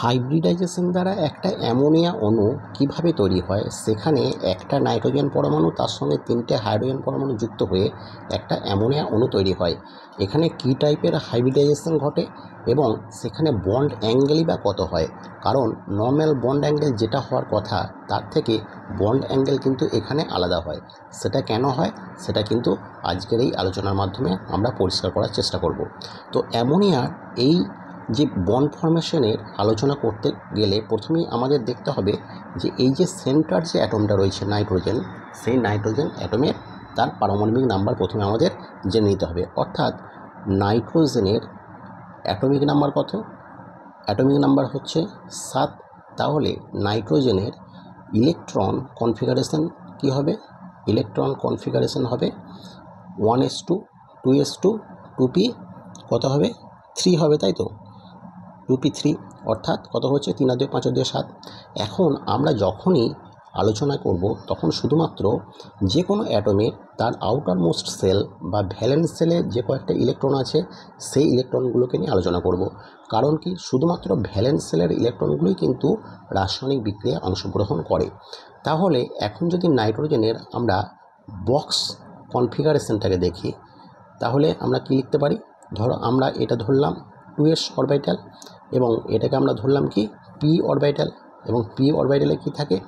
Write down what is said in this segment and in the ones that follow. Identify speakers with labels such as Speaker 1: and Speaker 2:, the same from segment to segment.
Speaker 1: Hybridization দ্বারা একটা ammonia অণু কিভাবে তৈরি হয়, সেখানে একটা নাইট্রোজেন পরমাণু তার সঙ্গে 3টে হাইড্রোজেন পরমাণু যুক্ত হয়ে একটা অ্যামোনিয়া অণু তৈরি হয়। এখানে কী টাইপের হাইব্রিডাইজেশন ঘটে এবং সেখানে বন্ড অ্যাঙ্গেলই বা কত হয়, কারণ নর্মাল বন্ড অ্যাঙ্গেল যেটা হওয়ার কথা তার থেকে বন্ড অ্যাঙ্গেল কিন্তু এখানে আলাদা হয়। সেটা কেন হয় সেটা কিন্তু আজকের এই আলোচনার মাধ্যমে আমরা পরিষ্কার করার চেষ্টা করব। তো অ্যামোনিয়ার এই যে বন্ড ফর্মেশনের আলোচনা করতে গেলে প্রথমেই আমাদের দেখতে হবে যে এই যে সেন্টার যে অ্যাটমটা রয়েছে নাইট্রোজেন, সেই নাইট্রোজেন অ্যাটমের তার পারমাণবিক নাম্বার প্রথমে আমাদের জেনে নিতে হবে। অর্থাৎ নাইট্রোজেনের অ্যাটমিক নাম্বার কত? অ্যাটমিক নাম্বার হচ্ছে 7। তাহলে নাইট্রোজেনের ইলেকট্রন কনফিগারেশন কি হবে? ইলেকট্রন কনফিগারেশন হবে 1s2 2s2 2p কত হবে? 3 হবে, তাই তো? 2p3 অর্থাৎ কত হচ্ছে? 3 আর 2 5 আর 2 7। এখন আমরা যখনই আলোচনা করব তখন শুধুমাত্র যে কোনো অ্যাটমের তার আউটার মোস্ট সেল বা ভ্যালেন্স সেলে যে কয়েকটা ইলেকট্রন আছে সেই ইলেকট্রনগুলোকে নিয়ে আলোচনা করব। কারণ কি, শুধুমাত্র ভ্যালেন্স সেলের ইলেকট্রনগুলোই কিন্তু রাসায়নিক বিক্রিয়ায় অংশগ্রহণ করে। তাহলে এখন যদি নাইট্রোজেনের আমরা বক্স কনফিগারেশনটাকে দেখি, তাহলে আমরা কি লিখতে পারি? ধরো আমরা এটা ধরলাম 2s অরবিটাল এবং এটাকে আমরা ধরলাম কি p অরবিটাল, এবং p অরবিটালে কি থাকে?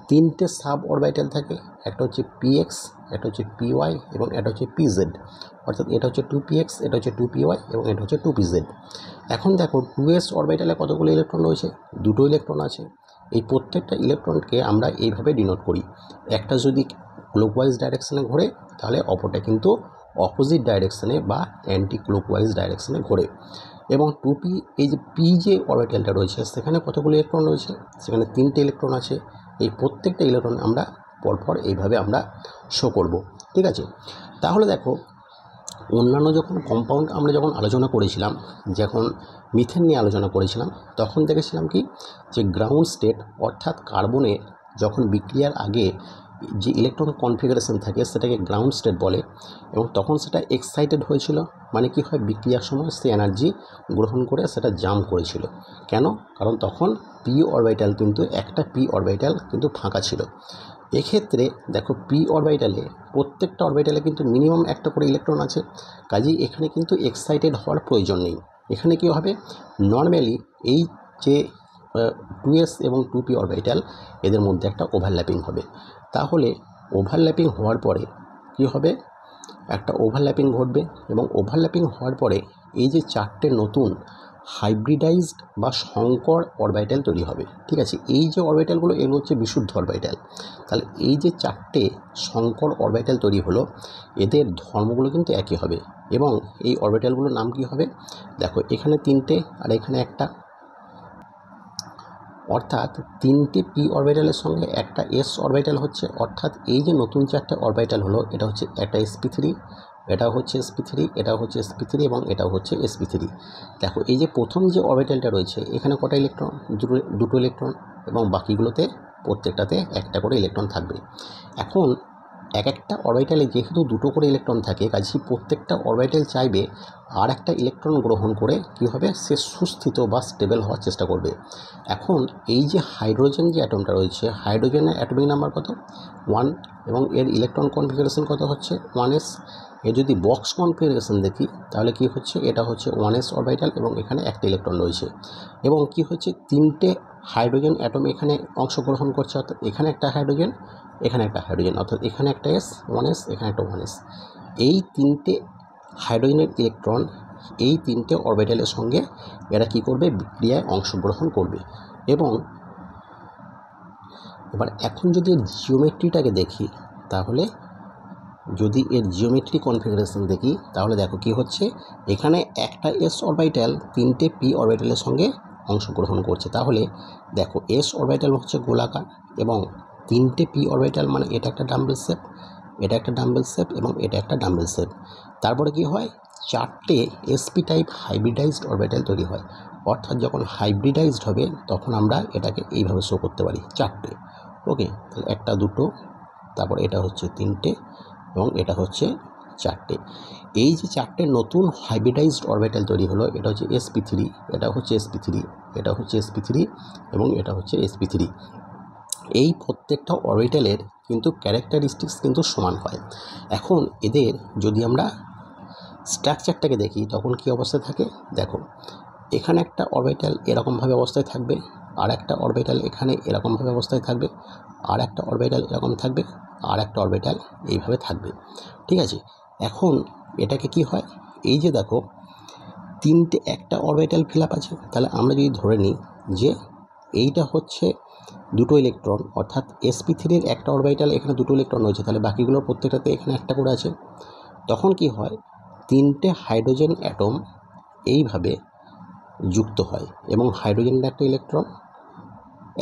Speaker 1: 3টে সাব অরবিটাল থাকে। একটা হচ্ছে px, একটা হচ্ছে py এবং এটা হচ্ছে pz। অর্থাৎ এটা হচ্ছে 2px, এটা হচ্ছে 2py এবং এটা হচ্ছে 2pz। এখন দেখো 2s অরবিটালে কতগুলো ইলেকট্রন রয়েছে? 2টো ইলেকট্রন আছে। এই প্রত্যেকটা ইলেকট্রনকে আমরা এইভাবে ডিনোট করি। একটা যদি ক্লকওয়াইজ ডাইরেকশানে ঘোরে তাহলে অপরটা কিন্তু অপোজিট ডাইরেকশানে বা অ্যান্টি ক্লকওয়াইজ ডাইরেকশানে ঘোরে। এবং 2p, এই যে p যে অরবিটালটা রয়েছে সেখানে কতগুলো ইলেকট্রন রয়েছে? সেখানে 3টে ইলেকট্রন আছে। এই প্রত্যেকটা ইলেকট্রন আমরা পরপর এইভাবে আমরা শো করব, ঠিক আছে? তাহলে দেখো, অন্যান্য যখন কম্পাউন্ড আমরা যখন আলোচনা করেছিলাম, যখন মিথেন নিয়ে আলোচনা করেছিলাম, তখন দেখেছিলাম কি যে গ্রাউন্ড স্টেট অর্থাৎ কার্বনে যখন বিক্রিয়ার আগে যে ইলেকট্রন কনফিগারেশন থাকে সেটাকে গ্রাউন্ড স্টেট বলে, এবং তখন সেটা এক্সাইটেড হয়েছিল। মানে কি হয়, বিক্রিয়ার সময় সে এনার্জি গ্রহণ করে সেটা জাম্প করেছিল। কেন? কারণ তখন p অরবিটাল কিন্তু একটা p অরবিটাল কিন্তু ফাঁকা ছিল। এক্ষেত্রে দেখো p অরবিটালে প্রত্যেকটা অরবিটালে কিন্তু মিনিমাম একটা করে ইলেকট্রন আছে। কাজেই এখানে কিন্তু এক্সাইটেড হওয়ার প্রয়োজন নেই। এখানে কী হবে, নর্মালি এই যে 2s এবং 2p অরবিটাল এদের মধ্যে একটা ওভারল্যাপিং হবে। তাহলে ওভারল্যাপিং হওয়ার পরে কি হবে? একটা ওভারল্যাপিং ঘটবে, এবং ওভারল্যাপিং হওয়ার পরে এই যে 4টে নতুন হাইব্রিডাইজড বা সংকর অরবিটাল তৈরি হবে, ঠিক আছে? এই যে অরবিটালগুলো এগুলো হচ্ছে বিশুদ্ধ অরবিটাল। তাহলে এই যে 4টে সংকর অরবিটাল তৈরি হলো, এদের ধর্মগুলো কিন্তু একই হবে। এবং এই অরবিটালগুলোর নাম কি হবে? দেখো, এখানে 3টে আর এখানে একটা, অর্থাৎ 3টে p অরবিটালের সঙ্গে একটা s অরবিটাল হচ্ছে। অর্থাৎ এই যে নতুন 4টে অরবিটাল হলো, এটা হচ্ছে একটা sp3, এটা হচ্ছে sp3, এটা হচ্ছে sp3 এবং এটা হচ্ছে sp3। দেখো, এই যে প্রথম যে অরবিটালটা রয়েছে এখানে কটা ইলেকট্রন? দুটো ইলেকট্রন, এবং বাকিগুলোতে প্রত্যেকটাতে একটা করে ইলেকট্রন থাকবে। এখন এক একটা অরবিটালে যেহেতু দুটো করে ইলেকট্রন থাকে, কাজেই প্রত্যেকটা অরবিটাল চাইবে আর একটা ইলেকট্রন গ্রহণ করে কী হবে, সে সুস্থিত বা স্টেবল হওয়ার চেষ্টা করবে। এখন এই যে হাইড্রোজেন যে অ্যাটমটা রয়েছে, হাইড্রোজেনের অ্যাটমিক নাম্বার কত? 1, এবং এর ইলেকট্রন কনফিগারেশন কত হচ্ছে? 1s। এর যদি বক্স কনফিগারেশন দেখি তাহলে কি হচ্ছে, এটা হচ্ছে 1s অরবিটাল এবং এখানে একটা ইলেকট্রন রয়েছে। এবং কি হচ্ছে, 3টে হাইড্রোজেন অ্যাটম এখানে অংশগ্রহণ করছে। অর্থাৎ এখানে একটা হাইড্রোজেন, এখানে একটা হাইড্রোজেন, অর্থাৎ এখানে একটা s 1s, এখানে একটা 1s। এই 3টে হাইড্রোজেনের ইলেকট্রন এই 3টে অরবিটালের সঙ্গে এরা কি করবে? বিক্রিয়ায় অংশগ্রহণ করবে। এবং এবার এখন যদি এর জিওমেট্রিটাকে দেখি, তাহলে যদি এর জিওমেট্রি কনফিগারেশন দেখি তাহলে দেখো কি হচ্ছে, এখানে একটা s অরবিটাল 3টে p অরবিটালের সঙ্গে অংশগ্রহণ করছে। তাহলে দেখো, s অরবিটাল হচ্ছে গোলাকার এবং 3টে p অরবিটাল, মানে এটা একটা ডাম্বেল শেপ, এটা একটা ডাম্বেল শেপ এবং এটা একটা ডাম্বেল শেপ। তারপরে কি হয়, 4টে sp টাইপ হাইব্রিডাইজড অরবিটাল তৈরি হয়। অর্থাৎ যখন হাইব্রিডাইজড হবে তখন আমরা এটাকে এইভাবে শো করতে পারি, 4টে। ওকে, তাহলে একটা, দুটো, তারপর এটা হচ্ছে 3টে এবং এটা হচ্ছে 4টে। এই যে 4টে নতুন হাইব্রিডাইজড অরবিটাল তৈরি হলো, এটা হচ্ছে sp3, এটা হচ্ছে sp3, এটা হচ্ছে sp3 এবং এটা হচ্ছে sp3। এই প্রত্যেকটা অরবিটালের কিন্তু ক্যারেক্টারিস্টিক্স কিন্তু সমান হয়। এখন এদের যদি আমরা স্ট্রাকচারটাকে দেখি তখন কি অবস্থায় থাকে দেখো, এখানে একটা অরবিটাল এরকমভাবে অবস্থায় থাকবে, আর একটা অরবিটাল এখানে এরকমভাবে অবস্থায় থাকবে, আর একটা অরবিটাল এরকম থাকবে, আর একটা অরবিটাল এইভাবে থাকবে। ঠিক আছে, এখন এটাকে কি হয়, এই যে দেখো একটা অরবিটাল ফিল আপ আছে, তাহলে আমরা যদি ধরে নিই যে এইটা হচ্ছে দুটো ইলেকট্রন, অর্থাৎ sp3-র একটা অরবিটাল এখানে দুটো ইলেকট্রন রয়েছে, তাহলে বাকিগুলোর প্রত্যেকটাতে এখানে একটা করে আছে। তখন কি হয়, 3টে হাইড্রোজেন অ্যাটম এইভাবে যুক্ত হয় এবং হাইড্রোজেনের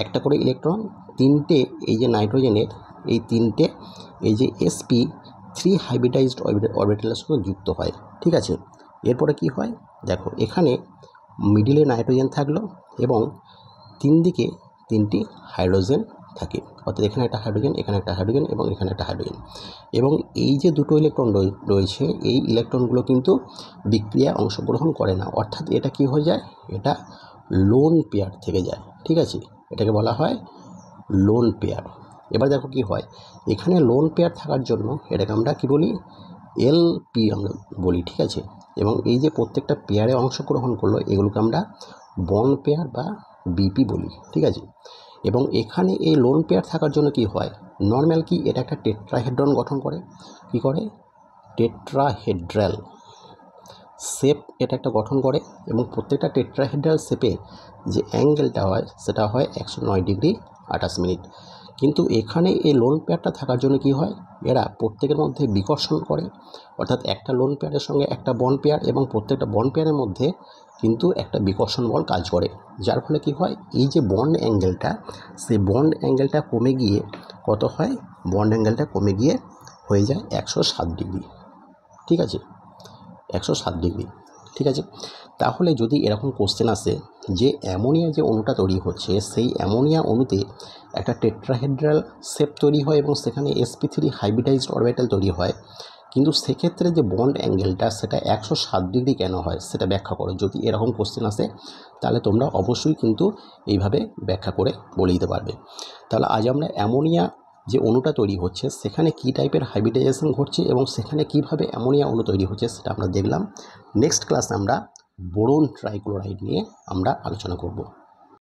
Speaker 1: একটা করে ইলেকট্রন 3টে এই যে নাইট্রোজেনের এই 3টে এই যে sp3 হাইব্রিডাইজড অরবিটালের সঙ্গে যুক্ত হয়। ঠিক আছে, এরপরে কি হয় দেখো, এখানে মিডিলে নাইট্রোজেন থাকলো এবং 3 দিকে 3টি হাইড্রোজেন থাকে, অর্থাৎ এখানে একটা হাইড্রোজেন, এখানে একটা হাইড্রোজেন এবং এখানে একটা হাইড্রোজেন। এবং এই যে দুটো ইলেকট্রন রয়েছে, এই ইলেকট্রনগুলো কিন্তু বিক্রিয়ায় অংশগ্রহণ করে না, অর্থাৎ এটা কি হয়ে যায়, এটা লোন পেয়ার থেকে যায়। ঠিক আছে, এটাকে বলা হয় লোন পেয়ার। এবার দেখো কি হয়, এখানে লোন পেয়ার থাকার জন্য এটাকে আমরা কি বলি, এলপি আমরা বলি। ঠিক আছে, এবং এই যে প্রত্যেকটা পেয়ারে অংশগ্রহণ করলো এগুলোকে আমরা বন্ড পেয়ার বা বিপি বলি। ঠিক আছে, এবং এখানে এই লোন পেয়ার থাকার জন্য কি হয়, নর্মাল কি এটা একটা টেট্রাহেড্রন গঠন করে, কি করে টেট্রাহেড্রাল শেপ এটা একটা গঠন করে, এবং প্রত্যেকটা টেট্রাহেড্রাল শেপের যে অ্যাঙ্গেলটা হয় সেটা হয় 109 ডিগ্রি 28 মিনিট। কিন্তু এখানে এই লোন পেয়ারটা থাকার জন্য কি হয়, এরা প্রত্যেকের মধ্যে বিকর্ষণ করে, অর্থাৎ একটা লোন পেয়ারের সঙ্গে একটা বন্ড পেয়ার এবং প্রত্যেকটা বন্ড পেয়ারের মধ্যে কিন্তু একটা বিকর্ষণ বল কাজ করে, যার ফলে কি হয়, এই যে বন্ড অ্যাঙ্গেলটা, সেই বন্ড অ্যাঙ্গেলটা কমে গিয়ে কত হয়, বন্ড অ্যাঙ্গেলটা কমে গিয়ে হয়ে যায় 107 ডিগ্রি। ঠিক আছে, 107 ডিগ্রি। ঠিক আছে, তাহলে যদি এরকম কোশ্চেন আসে যে অ্যামোনিয়া যে অণুটা তৈরি হচ্ছে, সেই অ্যামোনিয়া অণুতে একটা টেট্রাহেড্রাল শেপ তৈরি হয় এবং সেখানে sp3 হাইব্রিডাইজড অরবিটাল তৈরি হয়, কিন্তু সেক্ষেত্রে যে বন্ড অ্যাঙ্গেলটা সেটা 107 ডিগ্রি কেন হয় সেটা ব্যাখ্যা করো। যদি এরকম কোশ্চেন আসে তাহলে তোমরা অবশ্যই কিন্তু এইভাবে ব্যাখ্যা করে বলে দিতে পারবে। তাহলে আজ আমরা অ্যামোনিয়া যে অণুটা তৈরি হচ্ছে সেখানে কী টাইপের হাইব্রিডাইজেশন ঘটছে এবং সেখানে কিভাবে অ্যামোনিয়া অণু তৈরি হচ্ছে সেটা আমরা দেখলাম। নেক্সট ক্লাসে আমরা বোরন ট্রাইক্লোরাইড নিয়ে আমরা আলোচনা করব।